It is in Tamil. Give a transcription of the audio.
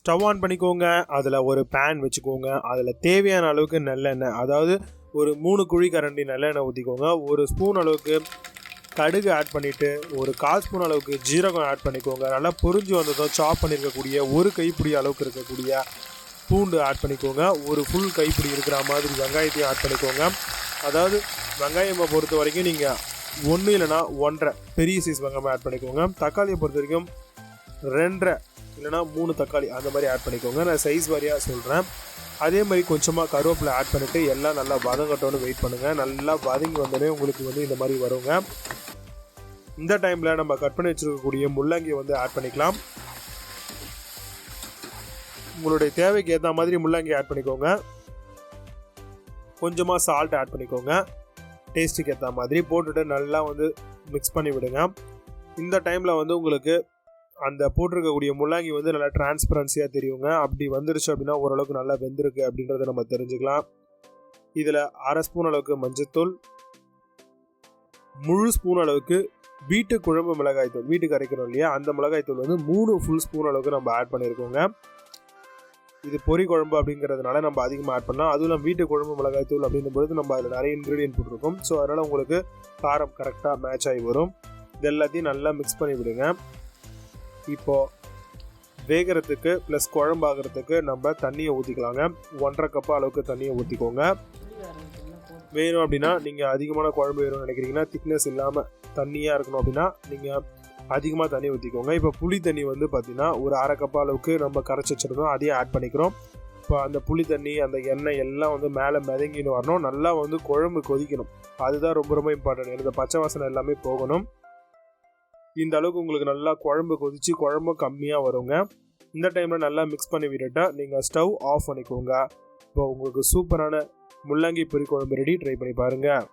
ஸ்டவ் ஆன் பண்ணிக்கோங்க. அதில் ஒரு பேன் வச்சுக்கோங்க. அதில் தேவையான அளவுக்கு நல்லெண்ணெய், அதாவது ஒரு 3 குழி கரண்டி நல்லெண்ணெய் ஊற்றிக்கோங்க. ஒரு ஸ்பூன் அளவுக்கு கடுகு ஆட் பண்ணிவிட்டு ஒரு 1/4 ஸ்பூன் அளவுக்கு ஜீரகம் ஆட் பண்ணிக்கோங்க. நல்லா பொரிஞ்சு வந்ததும் சாப் பண்ணியிருக்கக்கூடிய ஒரு கைப்பிடி அளவுக்கு இருக்கக்கூடிய பூண்டு ஆட் பண்ணிக்கோங்க. ஒரு ஃபுல் கைப்பிடி இருக்கிற மாதிரி வெங்காயத்தையும் ஆட் பண்ணிக்கோங்க. அதாவது வெங்காயத்தை பொறுத்த வரைக்கும் நீங்கள் 1 இல்லைனா 1.5 பெரிய சைஸ் வெங்காயம் ஆட் பண்ணிக்கோங்க. தக்காளியை பொறுத்த வரைக்கும் 2 இல்லைனா 3 தக்காளி அந்த மாதிரி ஆட் பண்ணிக்கோங்க. நான் சைஸ் வாரியாக சொல்கிறேன். அதே மாதிரி கொஞ்சமாக கருவேப்பிலை ஆட் பண்ணிவிட்டு எல்லாம் நல்லா வதங்கட்டோன்னு வெயிட் பண்ணுங்கள். நல்லா வதங்கி வந்தோடனே உங்களுக்கு இந்த மாதிரி வருங்க. இந்த டைமில் நம்ம கட் பண்ணி வச்சுருக்கக்கூடிய முள்ளங்கியை ஆட் பண்ணிக்கலாம். உங்களுடைய தேவைக்கு ஏற்ற மாதிரி முள்ளங்கி ஆட் பண்ணிக்கோங்க. கொஞ்சமாக சால்ட் ஆட் பண்ணிக்கோங்க. டேஸ்ட்டுக்கு ஏற்ற மாதிரி போட்டுட்டு நல்லா மிக்ஸ் பண்ணி விடுங்க. இந்த டைமில் உங்களுக்கு அந்த போட்டிருக்கக்கூடிய முள்ளங்கி நல்லா டிரான்ஸ்பரன்சியாக தெரியுங்க. அப்படி வந்துருச்சு அப்படின்னா ஓரளவுக்கு நல்லா வெந்திருக்கு அப்படின்றத நம்ம தெரிஞ்சுக்கலாம். இதில் 1/2 ஸ்பூன் அளவுக்கு மஞ்சத்தூள், முழு ஸ்பூன் அளவுக்கு வீட்டு குழம்பு மிளகாய்த்தூள், வீட்டுக்கு அரைக்கிறோம் இல்லையா அந்த மிளகாய்த்தூள் 3 ஃபுல் ஸ்பூன் அளவுக்கு நம்ம ஆட் பண்ணியிருக்கோங்க. இது பொரி குழம்பு அப்படிங்கிறதுனால நம்ம அதிகமாக ஆட் பண்ணலாம். அதுவும் நம்ம வீட்டு குழம்பு மிளகாய்த்தூள் அப்படிங்கும்போது நம்ம அதில் நிறைய இன்க்ரீடியன்ட் போட்டிருக்கோம். ஸோ அதனால் உங்களுக்கு காரம் கரெக்டாக மேட்ச் ஆகி வரும். இது எல்லாத்தையும் நல்லா மிக்ஸ் பண்ணி விடுங்க. இப்போது வேகிறதுக்கு ப்ளஸ் குழம்பாகிறதுக்கு நம்ம தண்ணியை ஊற்றிக்கலாங்க. 1.5 கப் அளவுக்கு தண்ணியை ஊற்றிக்கோங்க. வேணும் அப்படின்னா நீங்கள் அதிகமான குழம்பு வேணும்னு நினைக்கிறீங்கன்னா, திக்னஸ் இல்லாமல் தண்ணியாக இருக்கணும் அப்படின்னா நீங்கள் அதிகமாக தண்ணி ஊற்றிக்கோங்க. இப்போ புளி தண்ணி பார்த்தீங்கன்னா ஒரு 1/2 கப் அளவுக்கு நம்ம கரைச்சி வச்சுருந்தோம், அதையே ஆட் பண்ணிக்கிறோம். இப்போ அந்த புளி தண்ணி அந்த எண்ணெய் எல்லாம் மேலே மிதங்கின்னு வரணும். நல்லா குழம்பு கொதிக்கணும். அதுதான் ரொம்ப ரொம்ப இம்பார்ட்டன்ட். இந்த பச்சை வாசனை எல்லாமே போகணும். இந்த அளவுக்கு உங்களுக்கு நல்லா குழம்பு கொதிச்சு குழம்பு கம்மியாக வருங்க. இந்த டைமில் நல்லா மிக்ஸ் பண்ணி விட்டுட்டா நீங்கள் ஸ்டவ் ஆஃப் பண்ணிக்கோங்க. இப்போ உங்களுக்கு சூப்பரான முள்ளங்கி பொரி குழம்பு ரெடி. ட்ரை பண்ணி பாருங்கள்.